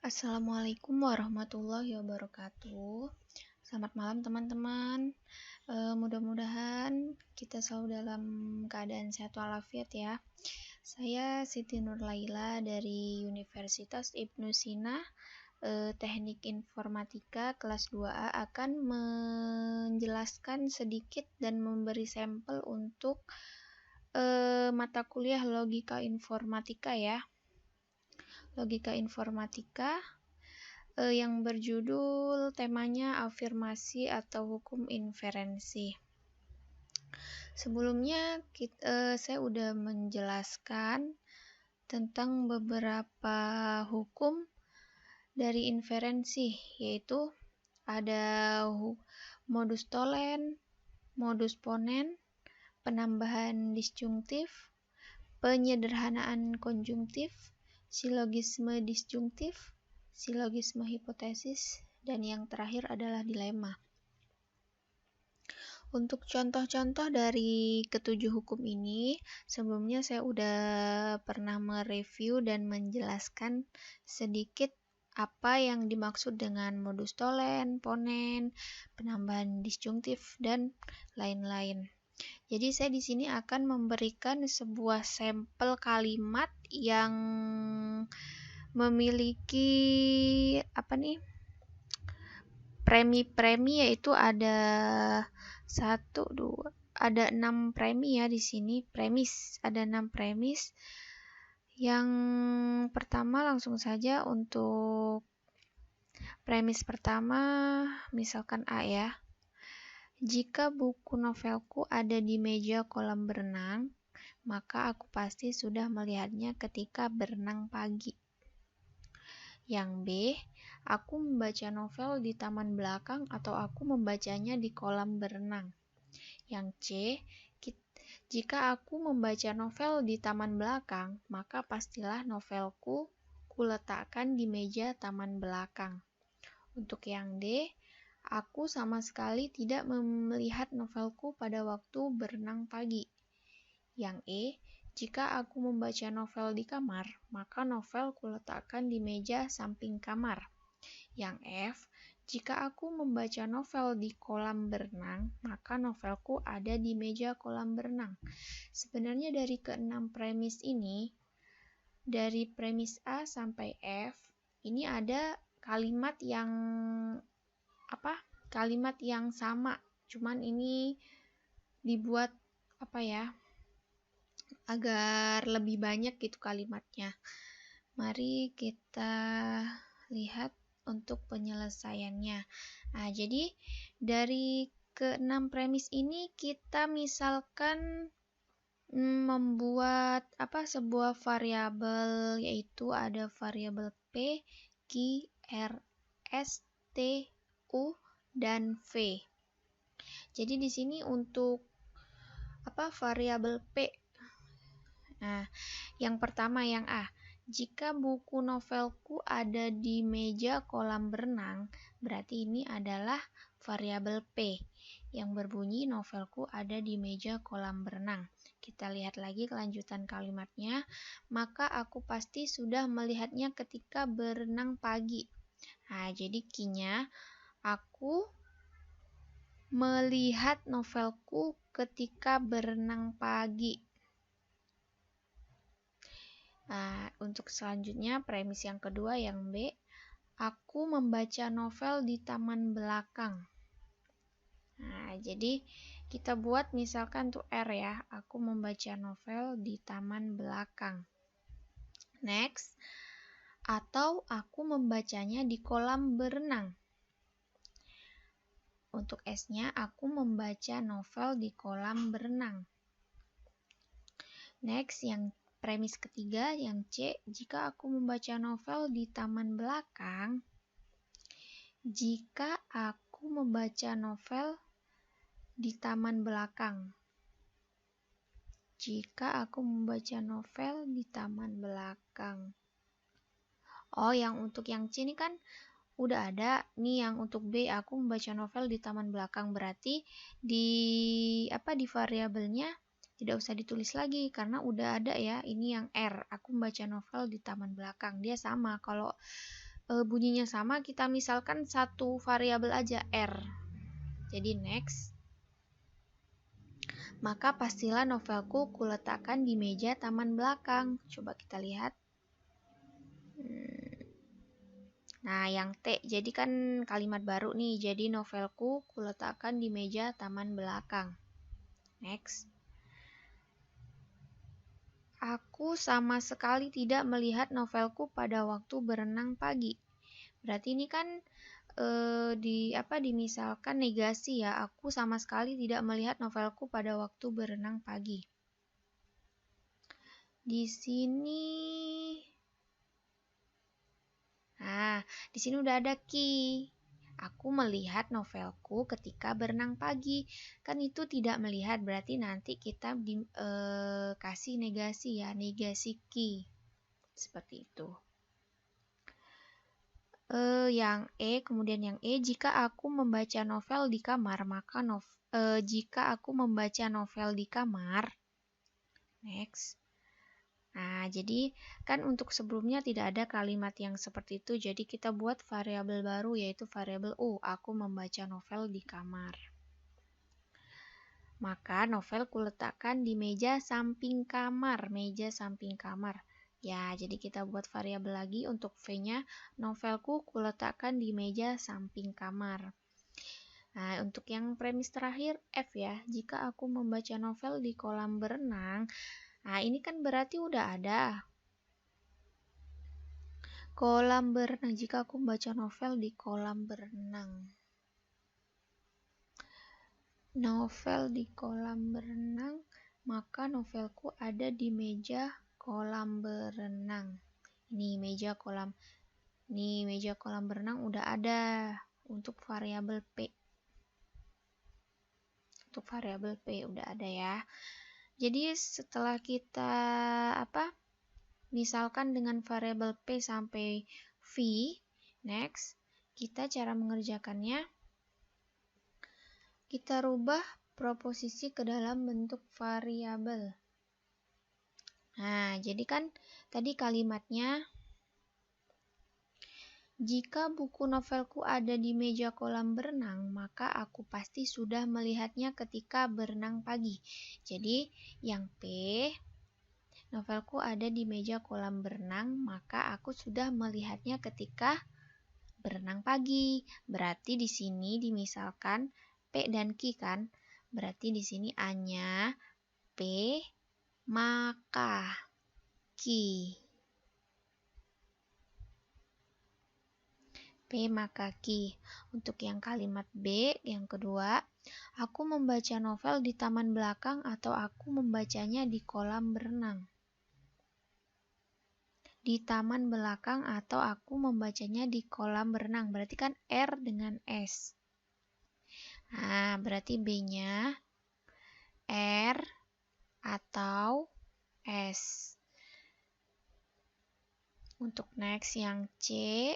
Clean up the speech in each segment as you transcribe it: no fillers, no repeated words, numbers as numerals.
Assalamualaikum warahmatullahi wabarakatuh. Selamat malam teman-teman. Mudah-mudahan kita selalu dalam keadaan sehat walafiat ya. Saya Siti Nurlaila dari Universitas Ibnu Sina, Teknik Informatika kelas 2A akan menjelaskan sedikit dan memberi sampel untuk mata kuliah Logika Informatika ya. Logika Informatika yang berjudul temanya afirmasi atau hukum inferensi. Sebelumnya saya udah menjelaskan tentang beberapa hukum dari inferensi, yaitu ada modus tolen, modus ponen, penambahan disjungtif, penyederhanaan konjungtif, silogisme disjungtif, silogisme hipotesis, dan yang terakhir adalah dilema. Untuk contoh-contoh dari ketujuh hukum ini, sebelumnya saya udah pernah mereview dan menjelaskan sedikit apa yang dimaksud dengan modus tolen, ponen, penambahan disjungtif, dan lain-lain. Jadi saya di sini akan memberikan sebuah sampel kalimat yang memiliki premi-premi, yaitu ada 6 premi ya di sini. Ada 6 premis. Yang pertama langsung saja untuk premis pertama, misalkan A ya. Jika buku novelku ada di meja kolam berenang, maka aku pasti sudah melihatnya ketika berenang pagi. Yang B, aku membaca novel di taman belakang atau aku membacanya di kolam berenang. Yang C, jika aku membaca novel di taman belakang, maka pastilah novelku kuletakkan di meja taman belakang. Untuk yang D, aku sama sekali tidak melihat novelku pada waktu berenang pagi. Yang E, jika aku membaca novel di kamar, maka novel kuletakkan di meja samping kamar. Yang F, jika aku membaca novel di kolam berenang, maka novelku ada di meja kolam berenang. Sebenarnya dari ke-6 premis ini, dari premis A sampai F, ini ada kalimat yang sama, cuman ini dibuat agar lebih banyak gitu kalimatnya. Mari kita lihat untuk penyelesaiannya. Nah, jadi dari ke-6 premis ini kita misalkan membuat sebuah variabel, yaitu ada variabel P, Q, R, S, T, U, dan V. Jadi di sini untuk variabel P. Nah, yang pertama yang A. Jika buku novelku ada di meja kolam berenang, berarti ini adalah variabel P yang berbunyi novelku ada di meja kolam berenang. Kita lihat lagi kelanjutan kalimatnya. Maka aku pasti sudah melihatnya ketika berenang pagi. Nah, jadi Q-nya aku melihat novelku ketika berenang pagi. Nah, untuk selanjutnya premis yang kedua yang B, aku membaca novel di taman belakang. Nah, jadi kita buat misalkan tuh R ya, aku membaca novel di taman belakang. Next, atau aku membacanya di kolam berenang. Untuk S-nya, aku membaca novel di kolam berenang. Next, yang premis ketiga, yang C, jika aku membaca novel di taman belakang. Jika aku membaca novel di taman belakang. Jika aku membaca novel di taman belakang. Oh, yang untuk yang C ini kan udah ada. Nih yang untuk B, aku membaca novel di taman belakang. Berarti di variabelnya tidak usah ditulis lagi karena udah ada ya. Ini yang R, aku membaca novel di taman belakang. Dia sama kalau bunyinya sama, kita misalkan satu variabel aja, R. Jadi next. Maka pastilah novelku kuletakkan di meja taman belakang. Coba kita lihat. Nah, yang T, jadi kan kalimat baru nih. Jadi novelku kuletakkan di meja taman belakang. Next. Aku sama sekali tidak melihat novelku pada waktu berenang pagi. Berarti ini kan dimisalkan negasi ya. Aku sama sekali tidak melihat novelku pada waktu berenang pagi. Di sini di sini udah ada ki. Aku melihat novelku ketika berenang pagi. Kan itu tidak melihat, berarti nanti kita kasih negasi ya, negasi ki. Seperti itu. Yang E, kemudian yang E, jika aku membaca novel di kamar, maka jika aku membaca novel di kamar, next. Nah, jadi kan untuk sebelumnya tidak ada kalimat yang seperti itu, jadi kita buat variabel baru yaitu variabel U, aku membaca novel di kamar. Maka novel kuletakkan di meja samping kamar, meja samping kamar. Ya, jadi kita buat variabel lagi untuk V-nya, novelku kuletakkan di meja samping kamar. Nah, untuk yang premis terakhir, F ya, jika aku membaca novel di kolam berenang, nah ini kan berarti udah ada. Kolam berenang, jika aku membaca novel di kolam berenang. Novel di kolam berenang, maka novelku ada di meja kolam berenang. Ini meja kolam berenang udah ada untuk variabel P. Untuk variabel P udah ada ya. Jadi setelah kita misalkan dengan variabel P sampai V, next, kita cara mengerjakannya, kita rubah proposisi ke dalam bentuk variabel. Nah, jadi kan tadi kalimatnya, jika buku novelku ada di meja kolam berenang, maka aku pasti sudah melihatnya ketika berenang pagi. Jadi, yang P, novelku ada di meja kolam berenang, maka aku sudah melihatnya ketika berenang pagi. Berarti di sini dimisalkan P dan Q kan? Berarti di sini A-nya P maka Q. P maka Q. Untuk yang kalimat B, yang kedua, aku membaca novel di taman belakang atau aku membacanya di kolam berenang. Di taman belakang atau aku membacanya di kolam berenang. Berarti kan R dengan S. Nah, berarti B-nya R atau S. Untuk next yang C,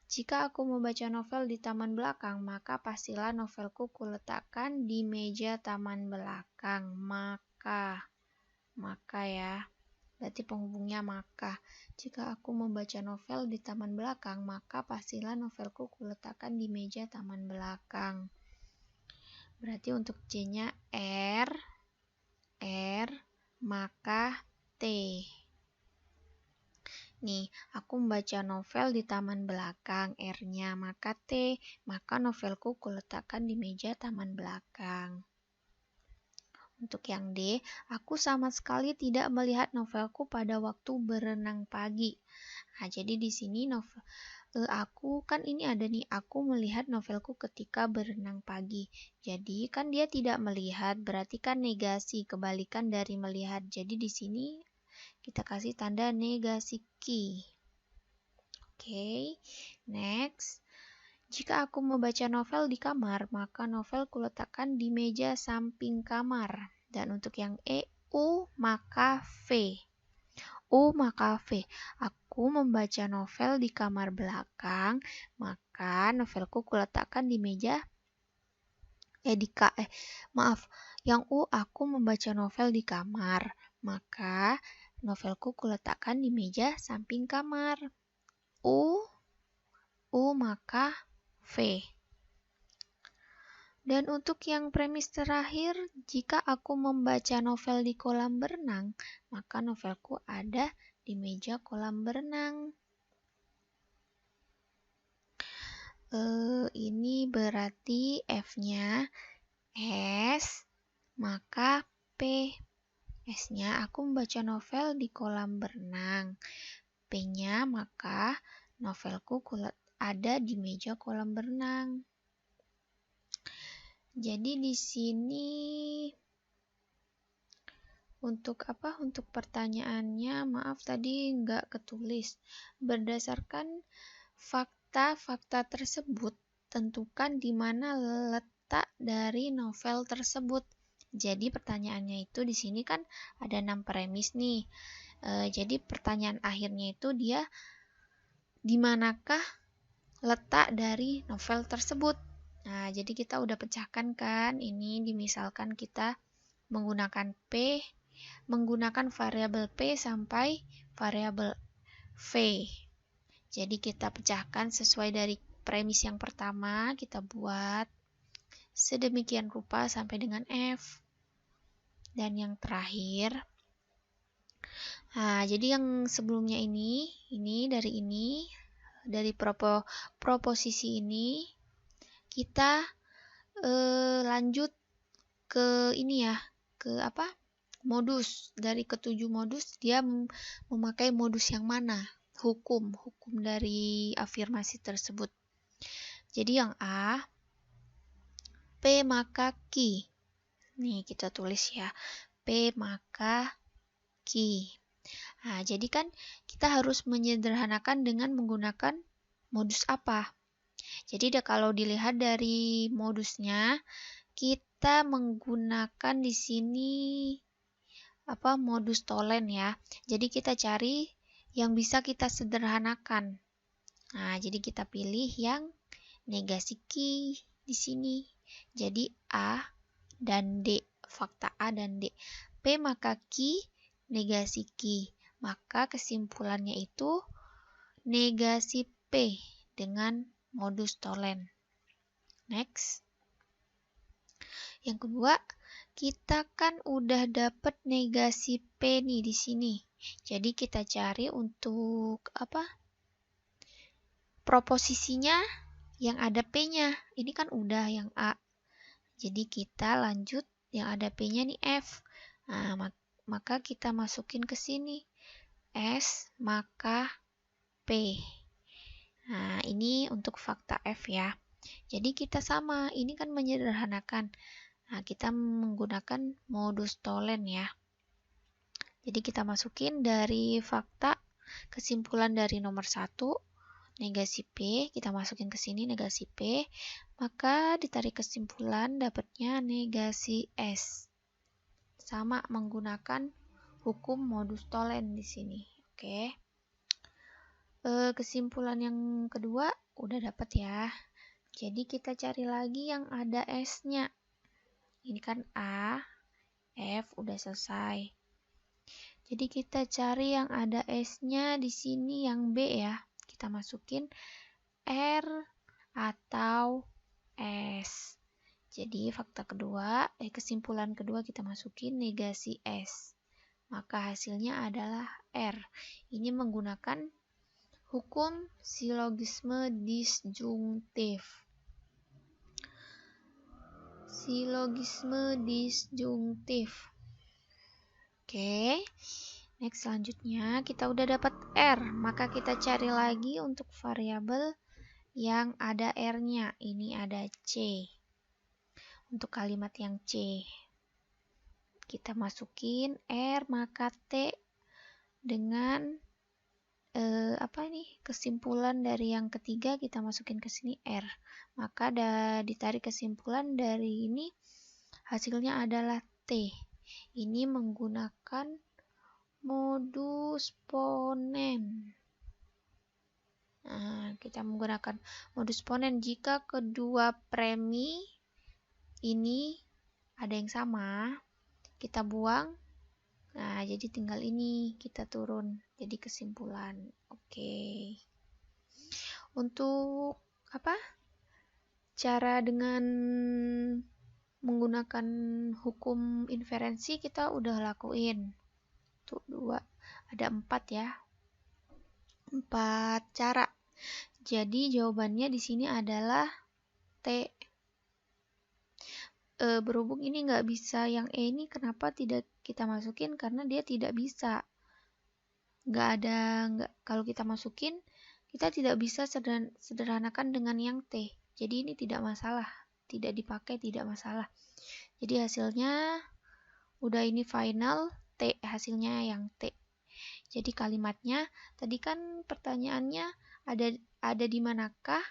jika aku membaca novel di taman belakang, maka pastilah novelku kuletakkan di meja taman belakang. Maka ya. Berarti penghubungnya maka. Jika aku membaca novel di taman belakang, maka pastilah novelku kuletakkan di meja taman belakang. Berarti untuk C-nya R, maka T. Nih, aku membaca novel di taman belakang, R-nya, maka T, maka novelku kuletakkan di meja taman belakang. Untuk yang D, aku sama sekali tidak melihat novelku pada waktu berenang pagi. Nah, jadi di sini aku kan ini ada nih, aku melihat novelku ketika berenang pagi. Jadi kan dia tidak melihat, berarti kan negasi, kebalikan dari melihat. Jadi di sini kita kasih tanda negasi ki. Oke, next. Jika aku membaca novel di kamar, maka novel kuletakkan di meja samping kamar. Dan untuk yang E, U maka V. U maka V. Aku membaca novel di kamar belakang, maka novelku kuletakkan di meja Yang U, aku membaca novel di kamar, maka novelku kuletakkan di meja samping kamar. U maka V. Dan untuk yang premis terakhir, jika aku membaca novel di kolam berenang, maka novelku ada di meja kolam berenang. Ini berarti F-nya S, maka P. S-nya aku membaca novel di kolam berenang. P-nya maka novelku ada di meja kolam berenang. Jadi di sini untuk pertanyaannya, maaf tadi nggak ketulis. Berdasarkan fakta-fakta tersebut, tentukan di mana letak dari novel tersebut. Jadi pertanyaannya itu di sini kan ada 6 premis nih. Jadi pertanyaan akhirnya itu dia di manakah letak dari novel tersebut. Nah, jadi kita udah pecahkan kan, ini dimisalkan kita menggunakan variabel P sampai variabel V. Jadi kita pecahkan sesuai dari premis yang pertama, kita buat sedemikian rupa sampai dengan F. Dan yang terakhir, nah jadi yang sebelumnya ini dari proposisi ini, kita lanjut ke ini ya, modus. Dari ketujuh modus dia memakai modus yang mana? Hukum dari afirmasi tersebut. Jadi yang A, P maka Q. Nih kita tulis ya, P maka Q. Nah, jadi kan kita harus menyederhanakan dengan menggunakan modus apa? Jadi kalau dilihat dari modusnya, kita menggunakan di sini modus Tholen ya. Jadi kita cari yang bisa kita sederhanakan. Nah, jadi kita pilih yang negasi Q di sini. Jadi A dan D, fakta A dan D. P maka Q, negasi Q. Maka kesimpulannya itu negasi P dengan modus Tholen. Next. Yang kedua, kita kan udah dapet negasi P nih di sini. Jadi kita cari untuk proposisinya yang ada P-nya. Ini kan udah yang A. Jadi kita lanjut yang ada P-nya nih F. Nah, maka kita masukin ke sini. S maka P. Nah, ini untuk fakta F ya. Jadi kita sama, ini kan menyederhanakan. Nah, kita menggunakan modus Tholen ya. Jadi kita masukin dari fakta kesimpulan dari nomor 1, negasi P, kita masukin ke sini negasi P, maka ditarik kesimpulan dapatnya negasi S. Sama menggunakan hukum modus Tholen di sini. Oke. Kesimpulan yang kedua udah dapat ya. Jadi kita cari lagi yang ada S-nya. Ini kan A, F udah selesai. Jadi kita cari yang ada S-nya di sini yang B ya. Kita masukin R atau S. Jadi kesimpulan kedua kita masukin negasi S. Maka hasilnya adalah R. Ini menggunakan hukum silogisme disjungtif. Oke. Next, selanjutnya kita udah dapat R, maka kita cari lagi untuk variabel yang ada R-nya. Ini ada C. Untuk kalimat yang C, kita masukin R maka T dengan kesimpulan dari yang ketiga kita masukin ke sini R. Maka ditarik kesimpulan dari ini hasilnya adalah T. Ini menggunakan modus ponen. Nah, kita menggunakan modus ponen jika kedua premi ini ada yang sama, kita buang. Nah, jadi tinggal ini kita turun jadi kesimpulan. Oke. Untuk cara dengan menggunakan hukum inferensi kita udah lakuin. Tuh 2, ada 4 ya. 4 cara. Jadi jawabannya di sini adalah T. Berhubung ini nggak bisa yang E ini, kenapa tidak kita masukin? Karena dia tidak bisa. Kalau kita masukin, kita tidak bisa sederhanakan dengan yang T. Jadi ini tidak masalah. Tidak dipakai, tidak masalah. Jadi hasilnya udah ini final, T. Hasilnya yang T. Jadi kalimatnya, tadi kan pertanyaannya ada di manakah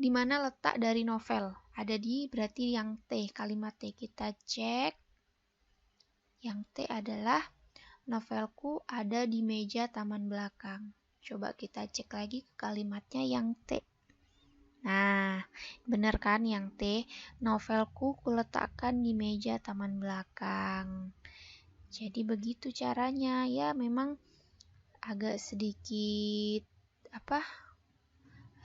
di mana letak dari novel? Ada di berarti yang T, kalimat T. Kita cek. Yang T adalah novelku ada di meja taman belakang. Coba kita cek lagi ke kalimatnya yang T. Nah, benar kan yang T? Novelku kuletakkan di meja taman belakang. Jadi begitu caranya. Ya, memang agak sedikit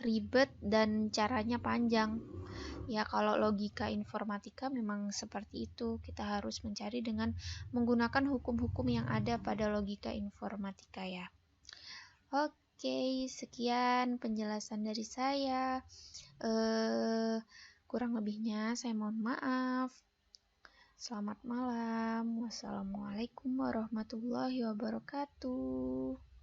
ribet dan caranya panjang. Ya, kalau logika informatika memang seperti itu. Kita harus mencari dengan menggunakan hukum-hukum yang ada pada logika informatika ya. Oke, sekian penjelasan dari saya. Kurang lebihnya saya mohon maaf. Selamat malam. Wassalamualaikum warahmatullahi wabarakatuh.